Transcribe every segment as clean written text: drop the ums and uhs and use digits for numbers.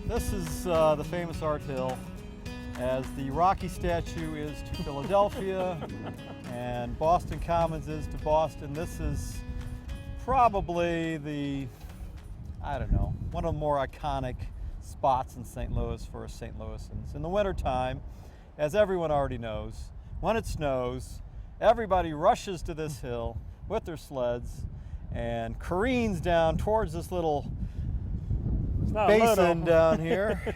This is the famous Art Hill, as the Rocky statue is to Philadelphia and Boston Commons is to Boston. This is probably the, I don't know, one of the more iconic spots in St. Louis for St. Louisans. In the wintertime, as everyone already knows, when it snows, everybody rushes to this hill with their sleds and careens down towards this little basin down here,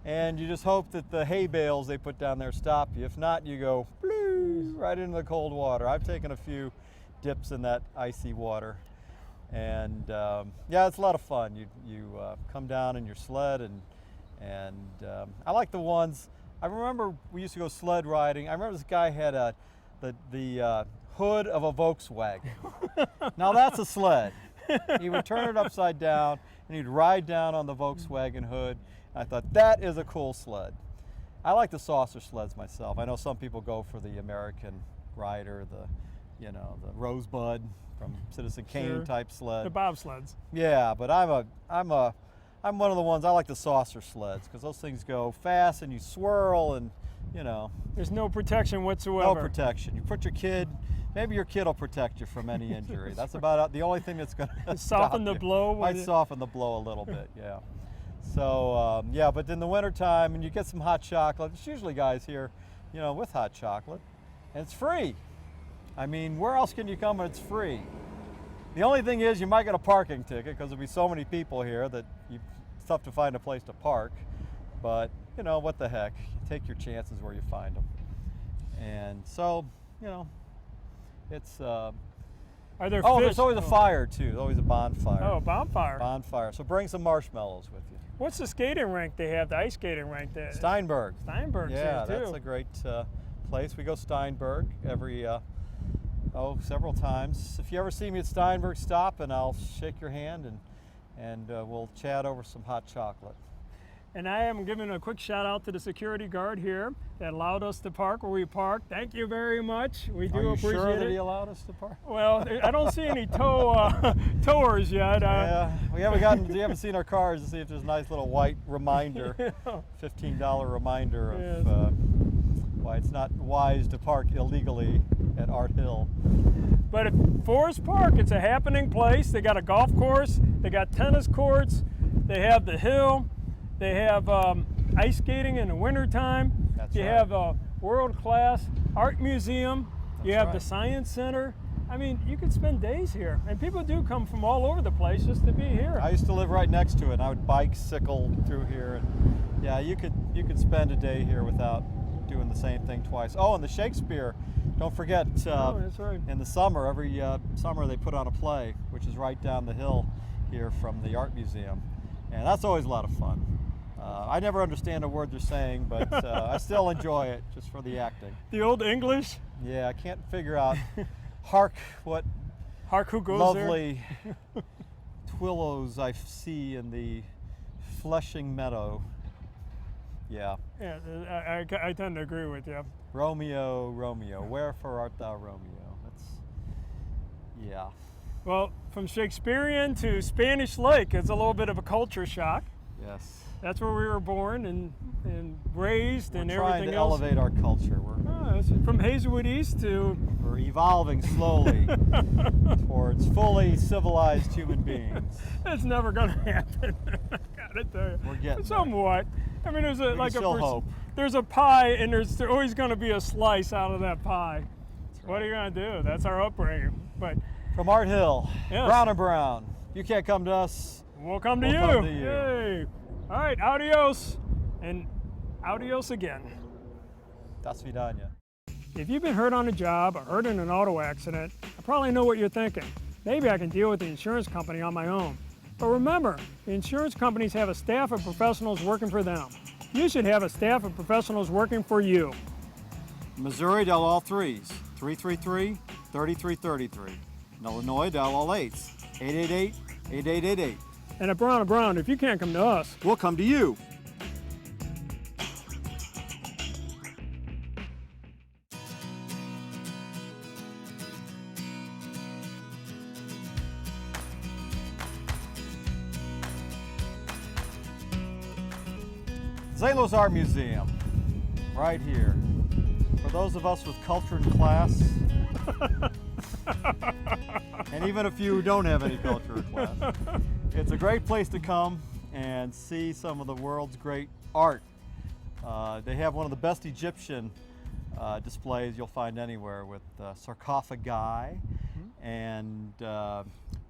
and you just hope that the hay bales they put down there stop you. If not, you go right into the cold water. I've taken a few dips in that icy water, and yeah, it's a lot of fun. You come down in your sled, and I like the ones. I remember we used to go sled riding. I remember this guy had the hood of a Volkswagen. Now that's a sled. He would turn it upside down and he'd ride down on the Volkswagen hood. I thought, that is a cool sled. I like the saucer sleds myself. I know some people go for the American rider, the Rosebud from Citizen Kane type sled. The bobsleds. Yeah, but I'm one of the ones, I like the saucer sleds because those things go fast and you swirl and, There's no protection whatsoever. No protection. You put your kid, maybe your kid will protect you from any injury. That's about the only thing that's going to soften the blow. Might soften the blow a little bit, yeah. So, yeah, but in the wintertime, and you get some hot chocolate, it's usually guys here, with hot chocolate, and it's free. I mean, where else can you come when it's free? The only thing is you might get a parking ticket because there'll be so many people here that it's tough to find a place to park, but what the heck, take your chances where you find them. And so, it's Are there there's always a fire too. There's always a bonfire. Oh, bonfire. Bonfire. So bring some marshmallows with you. What's the skating rink they have, the ice skating rink there? Steinberg. Steinberg's yeah, there too. That's a great place. We go Steinberg every several times. If you ever see me at Steinberg, stop and I'll shake your hand and we'll chat over some hot chocolate. And I am giving a quick shout out to the security guard here that allowed us to park where we parked. Thank you very much. We do appreciate it. Are you sure that he allowed us to park? Well, I don't see any towers yet. Yeah, we haven't seen our cars to see if there's a nice little white reminder, $15 reminder of why it's not wise to park illegally at Art Hill. But at Forest Park, it's a happening place. They got a golf course, they got tennis courts, they have the hill. They have ice skating in the wintertime. That's you right. have a world-class art museum. That's you have right. the science center. I mean, you could spend days here. And people do come from all over the place just to be here. I used to live right next to it, and I would bicycle through here. And yeah, you could spend a day here without doing the same thing twice. Oh, and the Shakespeare. Don't forget, that's right. In the summer, every summer they put on a play, which is right down the hill here from the art museum. And that's always a lot of fun. I never understand a word they're saying, but I still enjoy it just for the acting. The old English? Yeah, I can't figure out, hark who goes lovely twillows I see in the fleshing meadow. Yeah. Yeah, I tend to agree with you. Romeo, Romeo, wherefore art thou Romeo? Yeah. Well, from Shakespearean to Spanish Lake, it's a little bit of a culture shock. Yes. That's where we were born and raised and everything else. We're trying to elevate our culture. From Hazelwood East to... We're evolving slowly towards fully civilized human beings. It's never going to happen. I gotta tell you. We're getting somewhat. There. I mean, Hope. There's a pie, and there's always going to be a slice out of that pie. Right. What are you going to do? That's our upbringing. But from Art Hill, yes. Brown and Brown. You can't come to us. We'll come to you. Come to you. Yay. All right, adios, and adios again. Das vidanya. If you've been hurt on the job or hurt in an auto accident, I probably know what you're thinking. Maybe I can deal with the insurance company on my own. But remember, the insurance companies have a staff of professionals working for them. You should have a staff of professionals working for you. Missouri, dial all threes, 333-3333. In Illinois, dial all eights, 8888. And at Brown & Brown, if you can't come to us, We'll come to you. St. Louis Art Museum, right here. For those of us with culture and class, and even a few who don't have any culture or class, it's a great place to come and see some of the world's great art. They have one of the best Egyptian displays you'll find anywhere, with sarcophagi and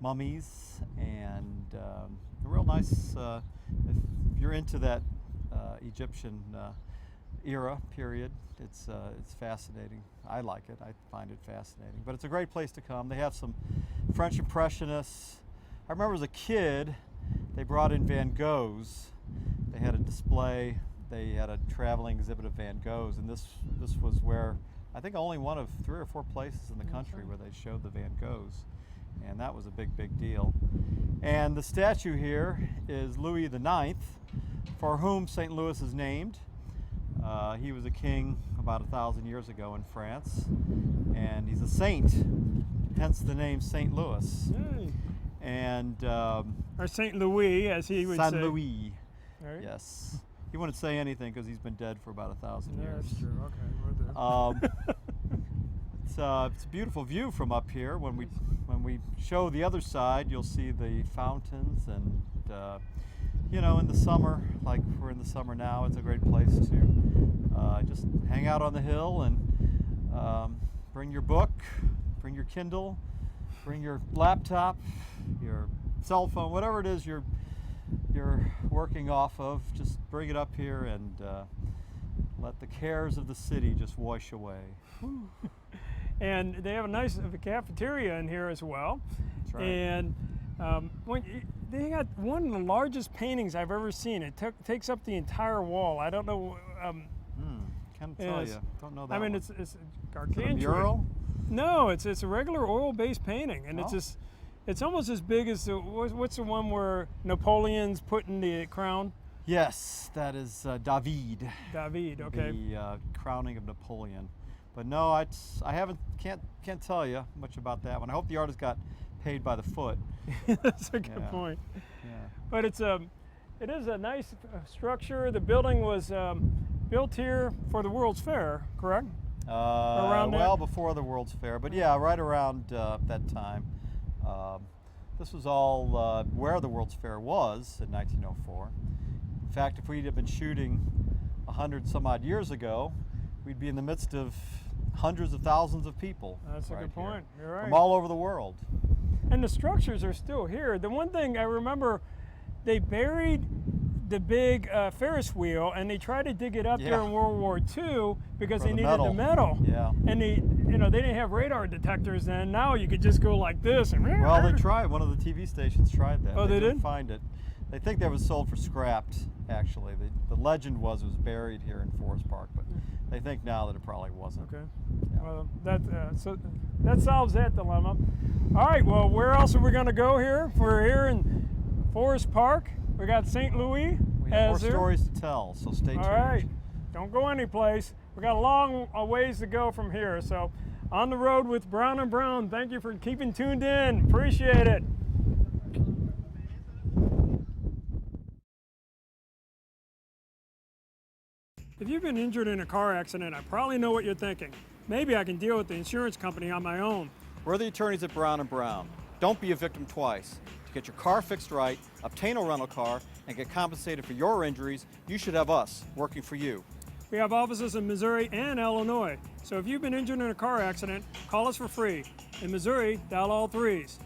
mummies, and a real nice, if you're into that Egyptian era, period, it's fascinating. I like it. I find it fascinating. But it's a great place to come. They have some French Impressionists. I remember as a kid, they brought in Van Goghs. They had a display. They had a traveling exhibit of Van Goghs, and this was where, I think, only one of 3 or 4 places in the country where they showed the Van Goghs, and that was a big deal. And the statue here is Louis IX, for whom St. Louis is named. He was a king about 1,000 years ago in France, and he's a saint, hence the name St. Louis. Yay. And Or St. Louis, as he would say. Saint Louis, Right? yes. He wouldn't say anything because he's been dead for about 1,000 Yeah, years. that's true. Okay, we'll do. It's a beautiful view from up here. When we show the other side, you'll see the fountains, and you know, in the summer, like we're in the summer now, it's a great place to just hang out on the hill and bring your book, bring your Kindle, bring your laptop, your cell phone, whatever it is you're working off of. Just bring it up here and let the cares of the city just wash away. And they have a nice cafeteria in here as well. That's right. And they got one of the largest paintings I've ever seen. It takes up the entire wall. I don't know. Can't tell you. Don't know that. I mean, one. it's Is it gargantuan. a mural? No, it's a regular oil-based painting, and Oh. it's almost as big as what's the one where Napoleon's putting the crown? Yes, that is David. David. Okay. The crowning of Napoleon. But no, can't tell you much about that one. I hope the artist got paid by the foot. That's a good Yeah. point. Yeah. But it is a nice structure. The building was built here for the World's Fair, correct? Around there? Well, before the World's Fair, but yeah, right around that time. This was all where the World's Fair was in 1904. In fact, if we'd have been shooting 100 some odd years ago, we'd be in the midst of hundreds of thousands of people. That's a right good here, point. You're right. from all over the world. And the structures are still here. The one thing I remember, they buried the big Ferris wheel, and they tried to dig it up Yeah. during World War II because For they the needed metal. the metal. Yeah. And they didn't have radar detectors then. Now you could just go like this and. Well, they tried. One of the TV stations tried that. Oh, they didn't did? find it. They think that was sold for scrapped. Actually, the legend was it was buried here in Forest Park, but they think now that it probably wasn't. Okay. Yeah. Well, so that solves that dilemma. All right. Well, where else are we going to go here? We're here in Forest Park. We got St. Louis. We have more as there. stories to tell, so stay tuned. All right. Don't go anyplace. We got a long ways to go from here. So, on the road with Brown & Brown. Thank you for keeping tuned in. Appreciate it. If you've been injured in a car accident, I probably know what you're thinking. Maybe I can deal with the insurance company on my own. We're the attorneys at Brown & Brown. Don't be a victim twice. To get your car fixed right, obtain a rental car, and get compensated for your injuries, you should have us working for you. We have offices in Missouri and Illinois. So if you've been injured in a car accident, call us for free. In Missouri, dial all 3s.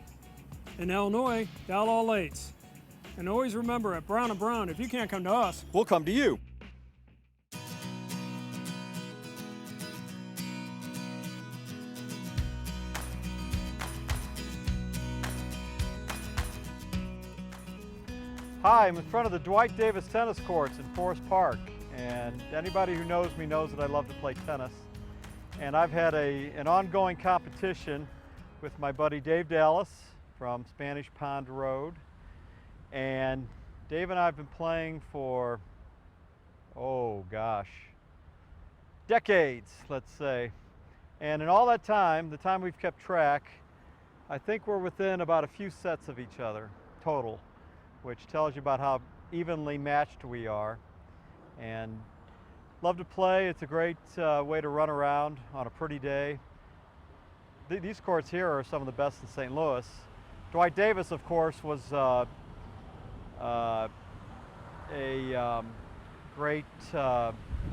In Illinois, dial all 8s. And always remember, at Brown & Brown, if you can't come to us, We'll come to you. Hi, I'm in front of the Dwight Davis tennis courts in Forest Park, and anybody who knows me knows that I love to play tennis. And I've had an ongoing competition with my buddy Dave Dallas from Spanish Pond Road. And Dave and I have been playing for, oh gosh, decades, let's say. And in all that time, the time we've kept track, I think we're within about a few sets of each other total, which tells you about how evenly matched we are. And love to play. It's a great way to run around on a pretty day. These courts here are some of the best in St. Louis. Dwight Davis, of course, was a great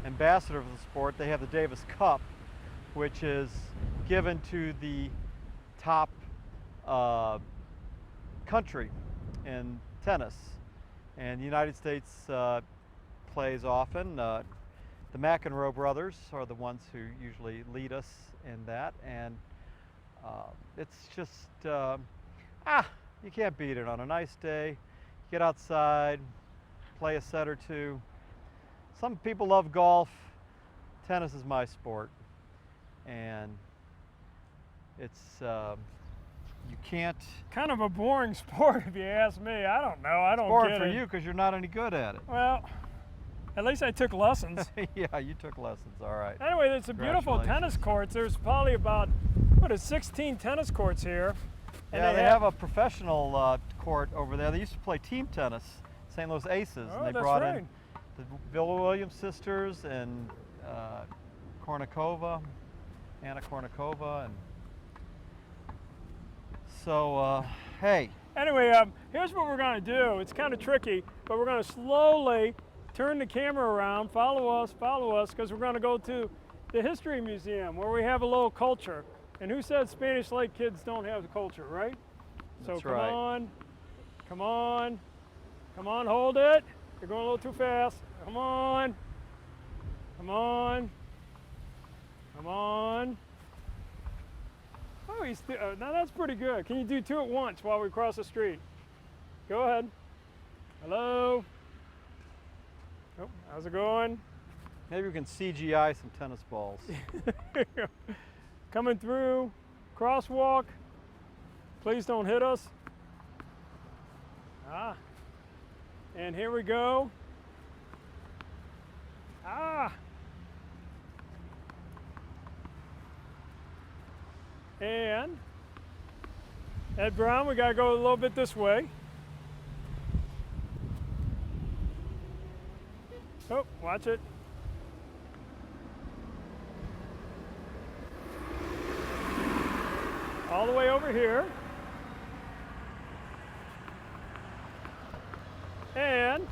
ambassador of the sport. They have the Davis Cup, which is given to the top country in tennis. And the United States plays often. The McEnroe brothers are the ones who usually lead us in that. And it's just, you can't beat it on a nice day. Get outside, play a set or two. Some people love golf. Tennis is my sport. And it's, you can't... Kind of a boring sport if you ask me. I don't know, I don't boring get for it. you because you're not any good at it. Well, at least I took lessons. Yeah, you took lessons, all right. Anyway, it's a beautiful tennis court. There's probably about, 16 tennis courts here. And yeah, they have a professional court over there. They used to play team tennis, St. Louis Aces. Oh, And they that's brought right. in the Bill Williams sisters and Kornikova, Anna Kornikova. And so, hey. Anyway, here's what we're going to do. It's kind of tricky, but we're going to slowly turn the camera around, follow us, because we're going to go to the History Museum where we have a little culture. And who said Spanish Lake kids don't have culture, right? That's so right. Come on, hold it. You're going a little too fast. Come on. Oh, now that's pretty good. Can you do two at once while we cross the street? Go ahead. Hello. Oh, how's it going? Maybe we can CGI some tennis balls. Coming through, crosswalk. Please don't hit us. And here we go. And Ed Brown, we gotta go a little bit this way. Oh, watch it. All the way over here. And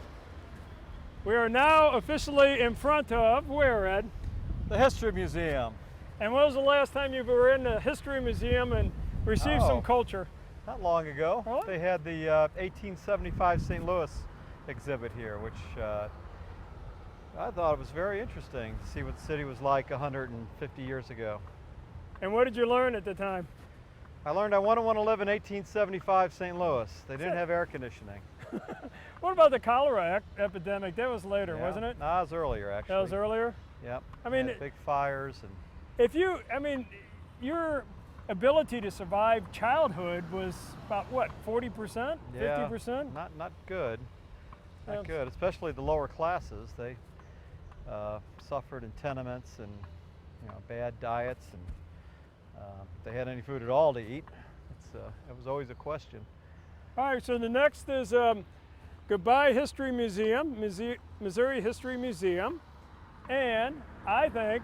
we are now officially in front of, where, Ed? The History Museum. And when was the last time you were in the History Museum and received some culture? Not long ago. Really? They had the 1875 St. Louis exhibit here, which I thought was very interesting to see what the city was like 150 years ago. And what did you learn at the time? I learned I wouldn't want to live in 1875 St. Louis. They didn't have air conditioning. What about the cholera epidemic? That was later, Yeah. wasn't it? No, it was earlier, actually. That was earlier? Yep. I mean, They had big fires. And if you, your ability to survive childhood was about what, 40%, 50%? Not good. Not good, especially the lower classes. They suffered in tenements and bad diets, and if they had any food at all to eat. It was always a question. All right, so the next is Goodbye History Museum, Missouri History Museum. And I think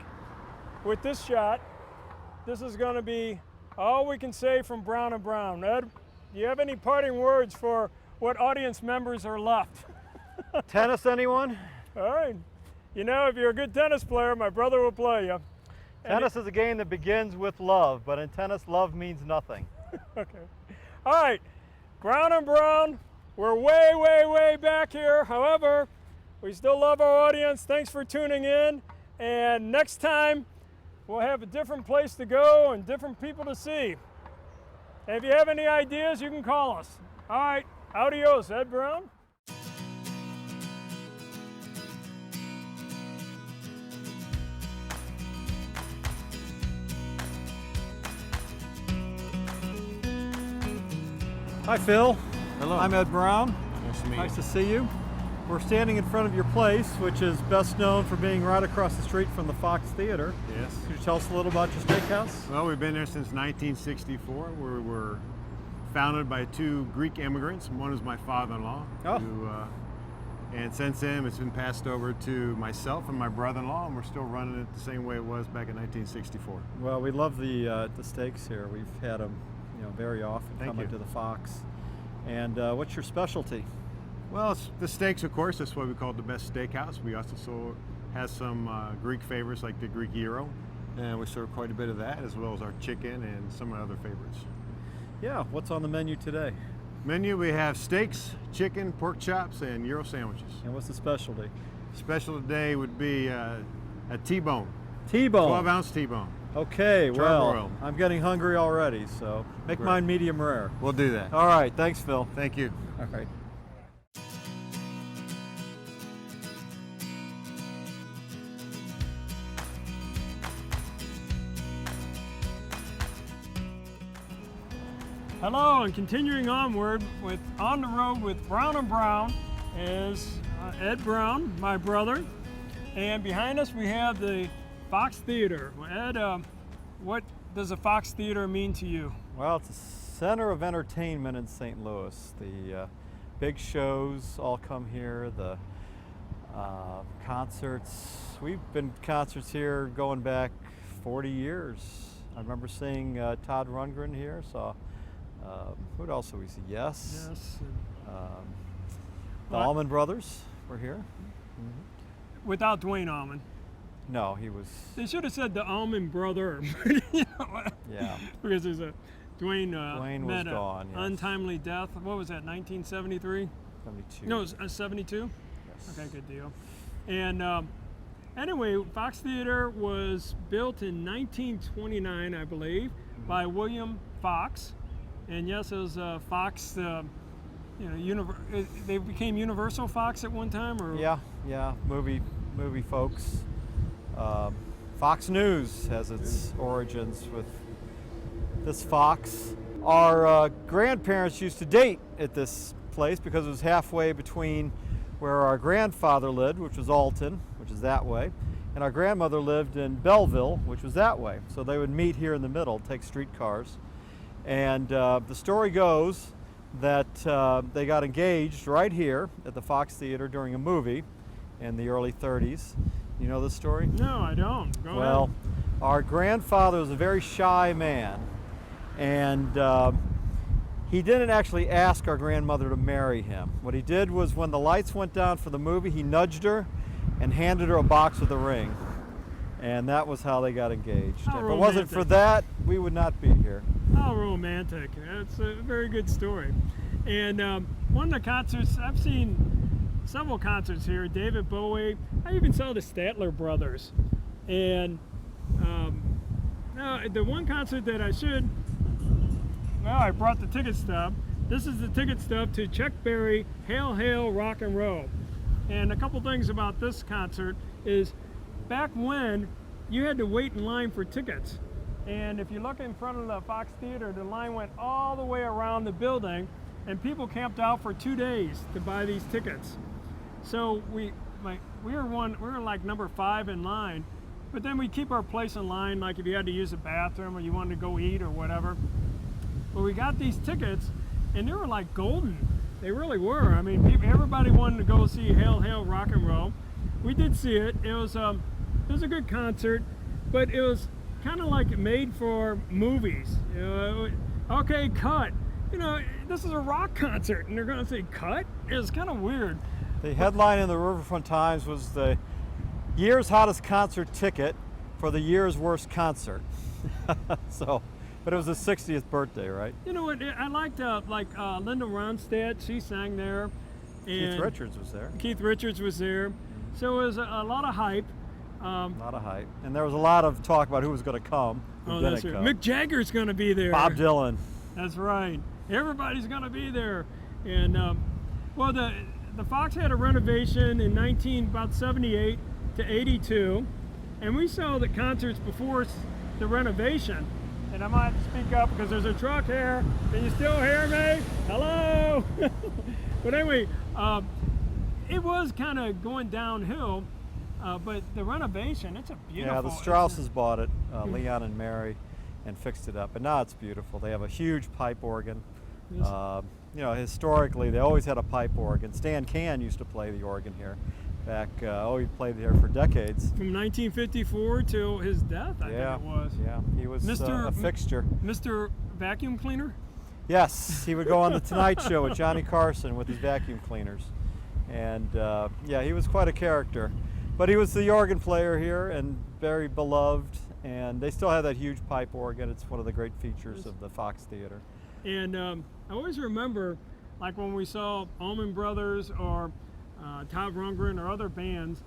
with this shot, this is going to be all we can say from Brown and Brown. Ed, do you have any parting words for what audience members are left? Tennis, anyone? All right. If you're a good tennis player, my brother will play you. Tennis is a game that begins with love, but in tennis, love means nothing. Okay. All right. Brown and Brown, we're way, way, way back here. However, we still love our audience. Thanks for tuning in. And next time, we'll have a different place to go and different people to see. And if you have any ideas, you can call us. All right. Adios, Ed Brown. Hi, Phil. Hello. I'm Ed Brown. Nice to meet Nice you. to see you. We're standing in front of your place, which is best known for being right across the street from the Fox Theater. Yes. Could you tell us a little about your steakhouse? Well, we've been there since 1964. We were founded by two Greek immigrants. One is my father-in-law. Oh. And since then, it's been passed over to myself and my brother-in-law, and we're still running it the same way it was back in 1964. Well, we love the steaks here. We've had them, very often Thank coming you. to the Fox. And what's your specialty? Well, it's the steaks, of course. That's why we call it the best steakhouse. We also have some Greek favorites like the Greek gyro, and we serve quite a bit of that, as well as our chicken and some other favorites. Yeah, what's on the menu today? Menu, we have steaks, chicken, pork chops, and gyro sandwiches. And what's the specialty? Special today would be a T-bone, T-bone. 12-ounce T-bone. Okay, well, Charbroiled. I'm getting hungry already, so make Great. mine medium rare. We'll do that. All right, thanks, Phil. Thank you. All right. Hello, and continuing onward with On the Road with Brown and Brown is Ed Brown, my brother, and behind us we have the Fox Theater. Well, Ed, what does the Fox Theater mean to you? Well, it's a center of entertainment in St. Louis. The big shows all come here, the concerts. We've been to concerts here going back 40 years. I remember seeing Todd Rundgren here, saw who else did we see? Yes. Yes. The Allman Brothers were here. Without Dwayne Allman. No, he was. They should have said the Allman Brother. Yeah. Because there's a Dwayne, Dwayne was met a gone, yes. untimely death. What was that, 1973? 72. No, it was 72? Yes. Okay, good deal. And anyway, Fox Theater was built in 1929, I believe, by William Fox. And yes, it was Fox, they became Universal Fox at one time? Or? Yeah, movie folks. Fox News has its origins with this Fox. Our grandparents used to date at this place because it was halfway between where our grandfather lived, which was Alton, which is that way, and our grandmother lived in Belleville, which was that way. So they would meet here in the middle, take streetcars. And the story goes that they got engaged right here at the Fox Theater during a movie in the early 30s. You know this story? No, I don't. Go Well, ahead. our grandfather was a very shy man, and he didn't actually ask our grandmother to marry him. What he did was when the lights went down for the movie, he nudged her and handed her a box with a ring. And that was how they got engaged. How If it wasn't for romantic. that, we would not be here. How romantic. That's a very good story. And one of the concerts, I've seen several concerts here, David Bowie, I even saw the Statler Brothers. And the one concert that I brought the ticket stub. This is the ticket stub to Chuck Berry, Hail Hail Rock and Roll. And a couple things about this concert is back when you had to wait in line for tickets. And if you look in front of the Fox Theater, the line went all the way around the building, and people camped out for 2 days to buy these tickets. So we were like number 5 in line, but then we keep our place in line, like if you had to use the bathroom or you wanted to go eat or whatever. But we got these tickets, and they were like golden. They really were. I mean, everybody wanted to go see Hail Hail Rock and Roll. We did see it. It was a good concert, but it was kind of like made for movies. Okay, cut. This is a rock concert, and they're going to say cut? It's kind of weird. The headline in the Riverfront Times was the year's hottest concert ticket for the year's worst concert. But it was his 60th birthday, right? You know what? I liked Linda Ronstadt. She sang there. And Keith Richards was there. Keith Richards was there. So it was a lot of hype. A lot of hype. And there was a lot of talk about who was going to come. Who That's didn't right. come. Mick Jagger's going to be there. Bob Dylan. That's right. Everybody's going to be there. And the Fox had a renovation in about 78 to 82, and we saw the concerts before the renovation. and I might have to speak up because there's a truck here. Can you still hear me? Hello? But anyway, it was kind of going downhill, but the renovation, it's a beautiful. Yeah, the Strausses bought it, Leon and Mary, and fixed it up. And now it's beautiful. They have a huge pipe organ. Yes. You know, historically, they always had a pipe organ. Stan Can used to play the organ here back, he played here for decades. From 1954 till his death, I think it was. Yeah, he was a fixture. Mr. Vacuum Cleaner? Yes, he would go on the Tonight Show with Johnny Carson with his vacuum cleaners. And yeah, he was quite a character. But he was the organ player here and very beloved. And they still have that huge pipe organ. It's one of the great features of the Fox Theater. And I always remember, like when we saw Allman Brothers or Todd Rundgren or other bands,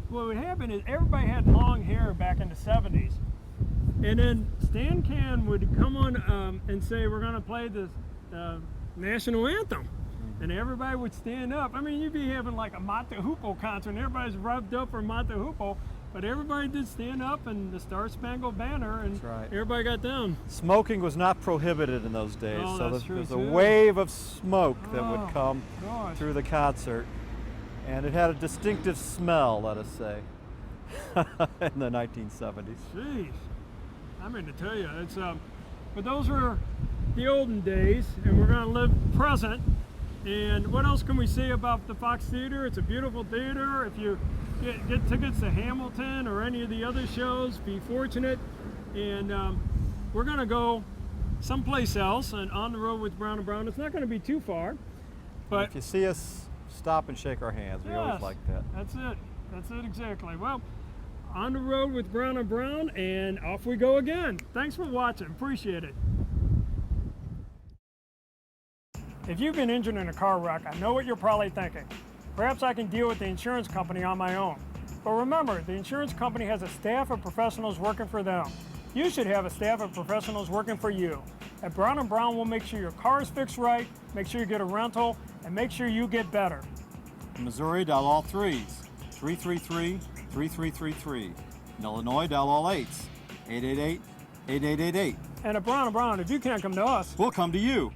what would happen is everybody had long hair back in the 70s. And then Stan Can would come on and say, we're going to play the national anthem. And everybody would stand up. I mean, you'd be having like a Mata Hoople concert and everybody's revved up for Mata Hoople. But everybody did stand up and the Star Spangled Banner, and everybody got down. Smoking was not prohibited in those days, so there's a too. Wave of smoke that would come through the concert. And it had a distinctive smell, let us say, in the 1970s. Jeez, I mean to tell you, it's but those were the olden days, and we're going to live present. And what else can we say about the Fox Theater? It's a beautiful theater. If you get tickets to Hamilton or any of the other shows, be fortunate. And we're going to go someplace else and on the road with Brown & Brown. It's not going to be too far. But if you see us, stop and shake our hands. We always like that. That's it. That's it exactly. Well, on the road with Brown & Brown, and off we go again. Thanks for watching. Appreciate it. If you've been injured in a car wreck, I know what you're probably thinking. Perhaps I can deal with the insurance company on my own. But remember, the insurance company has a staff of professionals working for them. You should have a staff of professionals working for you. At Brown & Brown, we'll make sure your car is fixed right, make sure you get a rental, and make sure you get better. In Missouri, dial all 3s, 333-3333. In Illinois, dial all 8s, 888-8888. And at Brown & Brown, if you can't come to us, we'll come to you.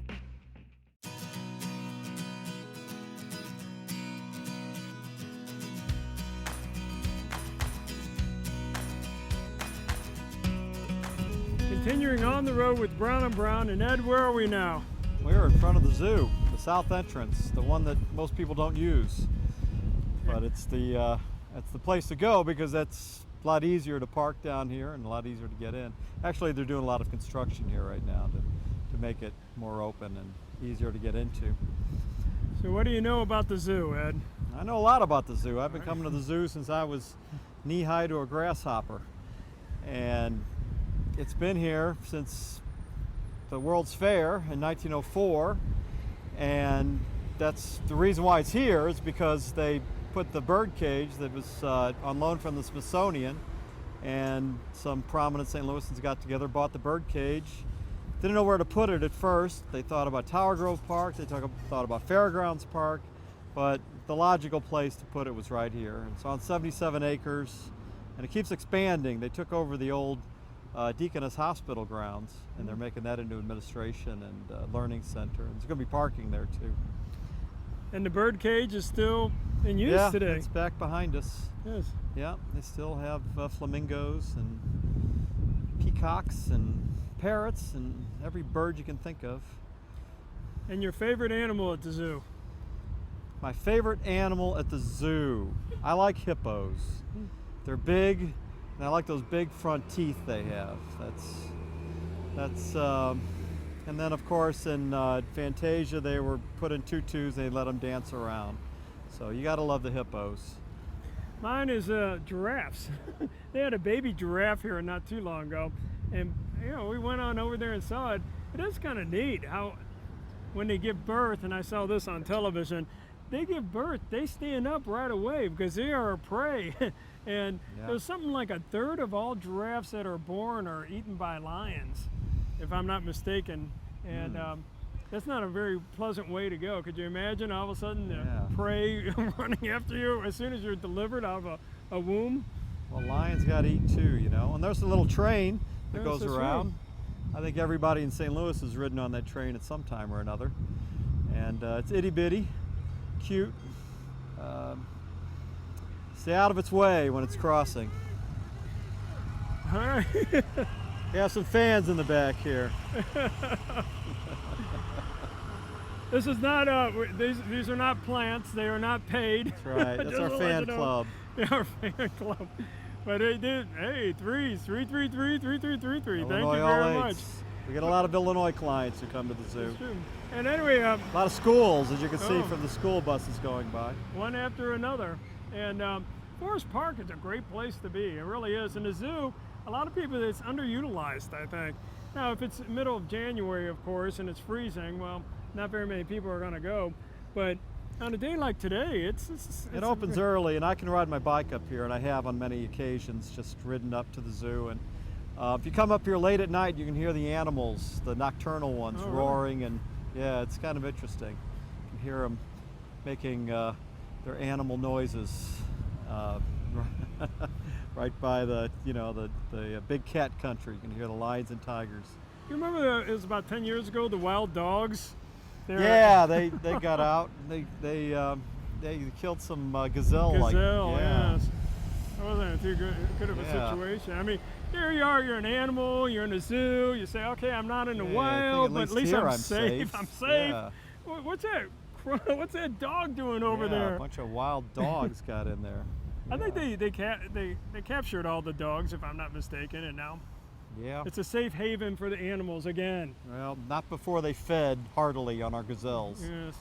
Continuing on the road with Brown & Brown, and Ed, where are we now? We're in front of the zoo, the south entrance, the one that most people don't use. But it's the place to go because that's a lot easier to park down here and a lot easier to get in. Actually, they're doing a lot of construction here right now to make it more open and easier to get into. So what do you know about the zoo, Ed? I know a lot about the zoo. I've been coming to the zoo since I was knee-high to a grasshopper. And it's been here since the World's Fair in 1904, and that's the reason why it's here is because they put the bird cage that was on loan from the Smithsonian, and some prominent St. Louisans got together, bought the bird cage, didn't know where to put it at first. They thought about Tower Grove Park, they thought about Fairgrounds Park, but the logical place to put it was right here. It's on 77 acres, and it keeps expanding. They took over the old Deaconess Hospital grounds, and they're making that into administration and learning center. And there's going to be parking there too. And the bird cage is still in use today. Yeah, it's back behind us. Yes. Yeah, they still have flamingos and peacocks and parrots and every bird you can think of. And your favorite animal at the zoo? My favorite animal at the zoo, I like hippos. They're big, and I like those big front teeth they have. And then of course in Fantasia they were put in tutus. They let them dance around. So you got to love the hippos. Mine is giraffes. They had a baby giraffe here not too long ago, and we went on over there and saw it. It is kind of neat how when they give birth, and I saw this on television, they give birth, they stand up right away because they are a prey. And there's something like a third of all giraffes that are born are eaten by lions, if I'm not mistaken. And that's not a very pleasant way to go. Could you imagine all of a sudden the prey running after you as soon as you're delivered out of a womb? Well, lions got to eat too, And there's a little train that Yes, goes that's around. I think everybody in St. Louis has ridden on that train at some time or another. And it's itty bitty, cute. Stay out of its way when it's crossing. All right. We have some fans in the back here. This is not these are not plants. They are not paid. That's right. That's Just our to let fan you know. club. Yeah, our fan club. But they did. Hey, 333-3333. Thank you Illinois very all much. eights. We get a lot of Illinois clients who come to the zoo. That's true. And anyway, A lot of schools, as you can see Oh. from the school buses going by. one after another. And Forest Park is a great place to be. It really is. And the zoo, a lot of people, it's underutilized, I think. Now, if it's middle of January, of course, and it's freezing, well, not very many people are going to go. But on a day like today, it's It opens early, and I can ride my bike up here, and I have on many occasions just ridden up to the zoo. And if you come up here late at night, you can hear the animals, the nocturnal ones, Oh, really? roaring, and yeah, it's kind of interesting. You can hear them making their animal noises right by the big cat country. You can hear the lions and tigers. You remember it was about 10 years ago, the wild dogs? Yeah, they got out. They killed some gazelle. Gazelle, yeah. yes. That wasn't too good of a Yeah. situation. I mean, here you are, you're an animal, you're in a zoo, you say, okay, I'm not in the Yeah, I think wild, but at least here I'm safe. I'm safe. Yeah. What's that? What's that dog doing over Yeah, there? a bunch of wild dogs got in there. I think they captured all the dogs, if I'm not mistaken, and now Yeah. it's a safe haven for the animals again. Well, not before they fed heartily on our gazelles. Yes.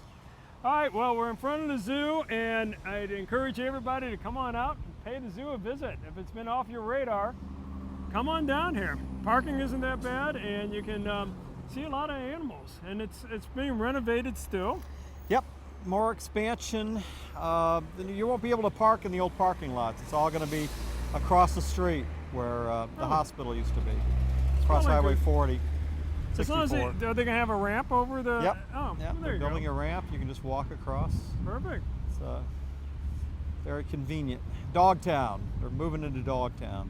All right, well, we're in front of the zoo, and I'd encourage everybody to come on out and pay the zoo a visit. If it's been off your radar, come on down here. Parking isn't that bad, and you can see a lot of animals, and it's being renovated still. Yep. More expansion. You won't be able to park in the old parking lots. It's all going to be across the street where the hospital used to be. Across probably Highway good. 40. As long as 64. are they gonna have a ramp over the? Yep. Oh, Yep. well, there They're you building go. a ramp. You can just walk across. Perfect. It's very convenient. Dogtown. They're moving into Dogtown.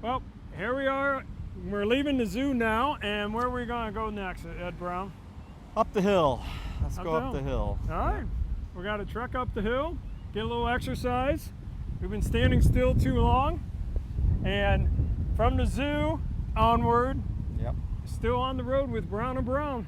Well, here we are. We're leaving the zoo now, and where are we gonna go next, Ed Brown? Up the hill. Let's Up go the up the hill. All right. We got to trek up the hill, get a little exercise. We've been standing still too long, and from the zoo onward, Yep. still on the road with Brown and Brown.